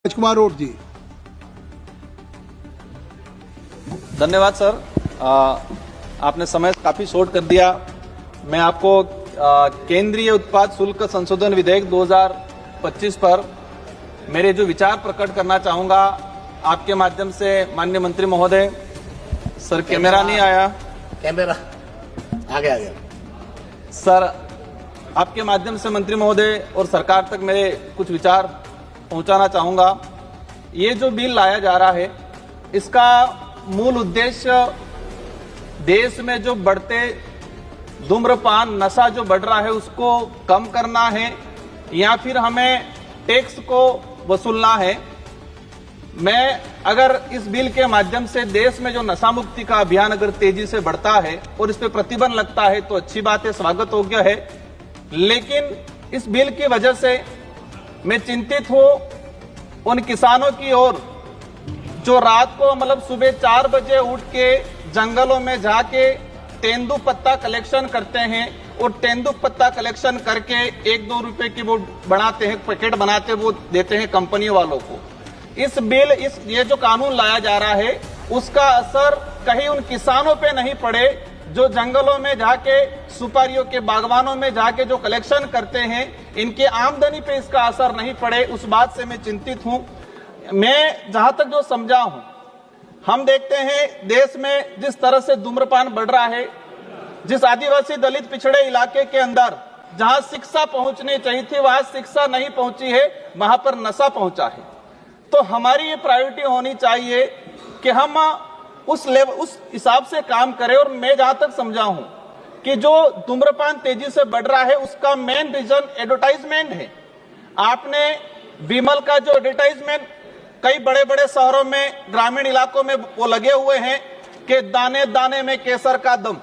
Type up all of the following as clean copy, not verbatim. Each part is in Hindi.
राजकुमार रोड जी। धन्यवाद सर, आपने समय काफी शॉर्ट कर दिया। मैं आपको केंद्रीय उत्पाद शुल्क संशोधन विधेयक 2025 पर मेरे जो विचार प्रकट करना चाहूंगा आपके माध्यम से। माननीय मंत्री महोदय, सर कैमरा नहीं आया, कैमरा आगे सर, आपके माध्यम से मंत्री महोदय और सरकार तक मेरे कुछ विचार पहुंचाना चाहूंगा। ये जो बिल लाया जा रहा है, इसका मूल उद्देश्य देश में जो बढ़ते धूम्रपान नशा जो बढ़ रहा है उसको कम करना है या फिर हमें टैक्स को वसूलना है। मैं अगर इस बिल के माध्यम से देश में जो नशा मुक्ति का अभियान अगर तेजी से बढ़ता है और इस पे प्रतिबंध लगता है तो अच्छी बात है, स्वागत योग्य है। लेकिन इस बिल की वजह से मैं चिंतित हूं उन किसानों की ओर जो रात को मतलब सुबह 4 बजे उठ के जंगलों में जाके तेंदुपत्ता कलेक्शन करते हैं और तेंदुपत्ता कलेक्शन करके 1-2 रुपए की वो बनाते हैं, पैकेट बनाते हैं, वो देते हैं कंपनी वालों को। ये जो कानून लाया जा रहा है उसका असर कहीं उन किसानों पे नहीं पड़े जो जंगलों में जाके सुपारियों के बागवानों में जाके जो कलेक्शन करते हैं, इनकी आमदनी पे इसका असर नहीं पड़े, उस बात से मैं चिंतित हूं। मैं जहां तक जो समझा हूं, हम देखते हैं देश में जिस तरह से धूम्रपान बढ़ रहा है, जिस आदिवासी दलित पिछड़े इलाके के अंदर जहां शिक्षा पहुंचनी चाहिए थी वहां शिक्षा नहीं पहुंची है, वहां पर नशा पहुंचा है। तो हमारी ये प्रायोरिटी होनी चाहिए कि हम उस हिसाब से काम करें। और मैं जहां तक समझा हूं कि जो धूम्रपान तेजी से बढ़ रहा है उसका मेन रीजन एडवर्टाइजमेंट है। आपने विमल का जो एडवर्टाइजमेंट कई बड़े बड़े शहरों में, ग्रामीण इलाकों में वो लगे हुए हैं कि दाने दाने में केसर का दम।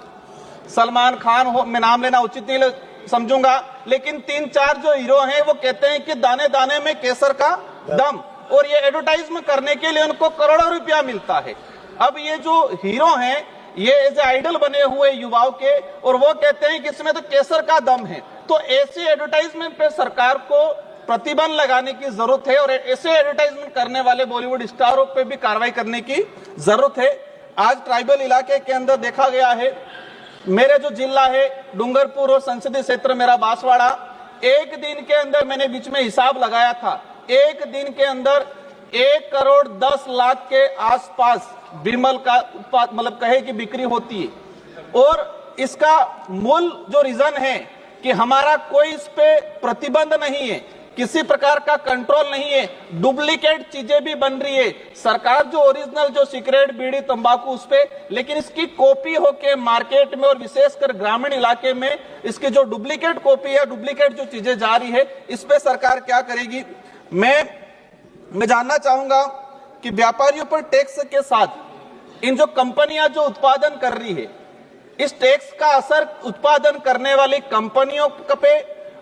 सलमान खान हो, मैं नाम लेना उचित नहीं समझूंगा, लेकिन 3-4 जो हीरो हैं वो कहते हैं कि दाने दाने में केसर का दम, और ये एडवर्टाइजमेंट करने के लिए उनको करोड़ों रुपया मिलता है। अब ये जो हीरो हैं ये एज आइडल बने हुए युवाओं के, और वो कहते हैं कि इसमें तो केसर का दम है। तो ऐसे एडवर्टाइजमेंट पे सरकार को प्रतिबंध लगाने की जरूरत है और ऐसे एडवर्टाइजमेंट करने वाले बॉलीवुड स्टारों पे भी कार्रवाई करने की जरूरत है। आज ट्राइबल इलाके के अंदर देखा गया है, मेरे जो जिला है डूंगरपुर और संसदीय क्षेत्र मेरा बांसवाड़ा, एक दिन के अंदर मैंने बीच में हिसाब लगाया था, एक दिन के अंदर 1 करोड़ 10 लाख के आसपास विमल का उत्पाद मतलब कहे कि बिक्री होती है। और इसका मूल जो रीजन है कि हमारा कोई इस पे प्रतिबंध नहीं है, किसी प्रकार का कंट्रोल नहीं है, डुप्लीकेट चीजें भी बन रही है। सरकार जो ओरिजिनल जो सिगरेट बीड़ी तंबाकू उस पे, लेकिन इसकी कॉपी होके मार्केट में और विशेषकर ग्रामीण इलाके में इसकी जो डुप्लीकेट कॉपी है, डुप्लीकेट जो चीजें जा रही है, इस पे सरकार क्या करेगी। मैं जानना चाहूंगा कि व्यापारियों पर टैक्स के साथ इन जो कंपनियां जो उत्पादन कर रही है, इस टैक्स का असर उत्पादन करने वाली कंपनियों पे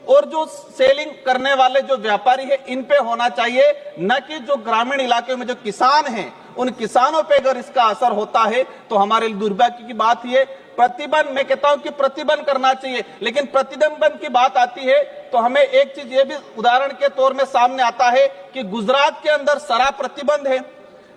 और जो सेलिंग करने वाले जो व्यापारी है इन पे होना चाहिए, न कि जो ग्रामीण इलाके में जो किसान हैं उन किसानों पे अगर इसका असर होता है तो हमारे लिए दुर्भाग्य की बात ये। प्रतिबंध, मैं कहता हूं कि प्रतिबंध करना चाहिए, लेकिन प्रतिबंध की बात आती है तो हमें एक चीज ये भी उदाहरण के तौर में सामने आता है कि गुजरात के अंदर शराब प्रतिबंध है,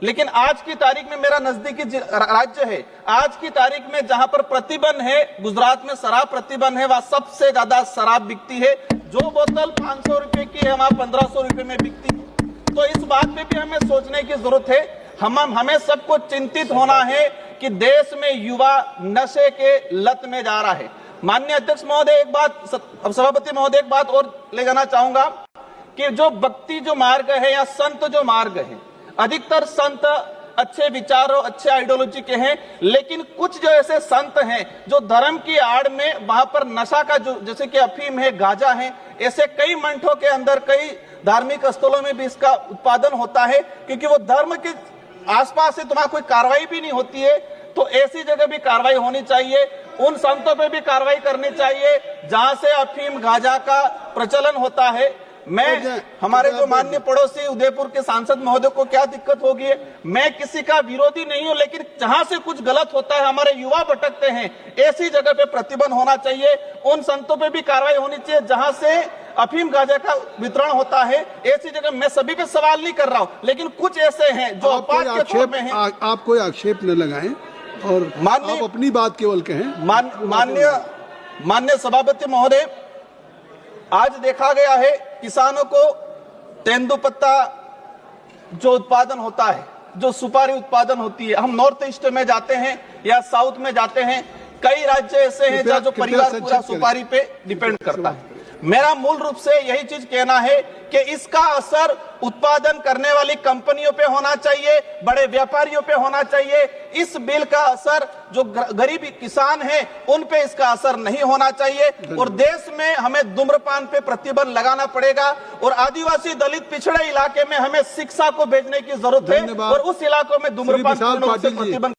लेकिन आज की तारीख में मेरा नजदीकी राज्य है, आज की तारीख में जहां पर प्रतिबंध है, गुजरात में शराब प्रतिबंध है, वहां सबसे ज्यादा शराब बिकती है। जो बोतल 500 रुपए की है वहां 1500 रुपए में बिकती है। तो इस बात पे भी हमें सोचने की जरूरत है। हमें सबको चिंतित होना है कि देश में युवा नशे के लत में जा रहा है। माननीय अध्यक्ष महोदय, एक बात, सभापति महोदय, एक बात और ले जाना चाहूंगा कि जो भक्ति जो मार्ग है या संत जो मार्ग है, अधिकतर संत अच्छे विचारों, अच्छे आइडियोलॉजी के हैं, लेकिन कुछ जो ऐसे संत हैं जो धर्म की आड़ में वहां पर नशा का जो, जैसे कि अफीम है, गांजा है, ऐसे कई मंठों के अंदर, कई धार्मिक स्थलों में भी इसका उत्पादन होता है, क्योंकि वो धर्म के आसपास से तुम्हारा कोई कार्रवाई भी नहीं होती है। तो ऐसी जगह भी कार्रवाई होनी चाहिए, उन संतों पे भी कार्रवाई करनी चाहिए जहां से अफीम गांजा का प्रचलन होता है। मैं हमारे जो माननीय पड़ोसी उदयपुर के सांसद महोदय को क्या दिक्कत होगी, मैं किसी का विरोधी नहीं हूं, लेकिन जहां से कुछ गलत होता है, हमारे युवा भटकते हैं, ऐसी जगह पे प्रतिबंध होना चाहिए। उन संतों पे भी कार्रवाई होनी चाहिए जहां से अफीम गांजा का वितरण होता है। ऐसी जगह मैं सभी पे सवाल नहीं कर रहा हूं, लेकिन कुछ ऐसे हैं जो अपवाद के तौर पे हैं। आप कोई आक्षेप न लगाएं और आप अपनी बात केवल कहें। माननीय सभापति महोदय, आज देखा गया है किसानों को तेंदुपत्ता जो उत्पादन होता है, जो सुपारी उत्पादन होती है, हम नॉर्थ ईस्ट में जाते हैं या साउथ में जाते हैं, कई राज्य ऐसे हैं जहाँ जो परिवार पूरा सुपारी पे डिपेंड करता है। मेरा मूल रूप से यही चीज कहना है कि इसका असर उत्पादन करने वाली कंपनियों पे होना चाहिए, बड़े व्यापारियों पे होना चाहिए। इस बिल का असर जो गरीब किसान हैं उन पे इसका असर नहीं होना चाहिए। और देश में हमें धूम्रपान पे प्रतिबंध लगाना पड़ेगा और आदिवासी दलित पिछड़े इलाके में हमें शिक्षा को भेजने की जरूरत है और उस इलाकों में धूम्रपान पूर्ण रूप से प्रतिबंध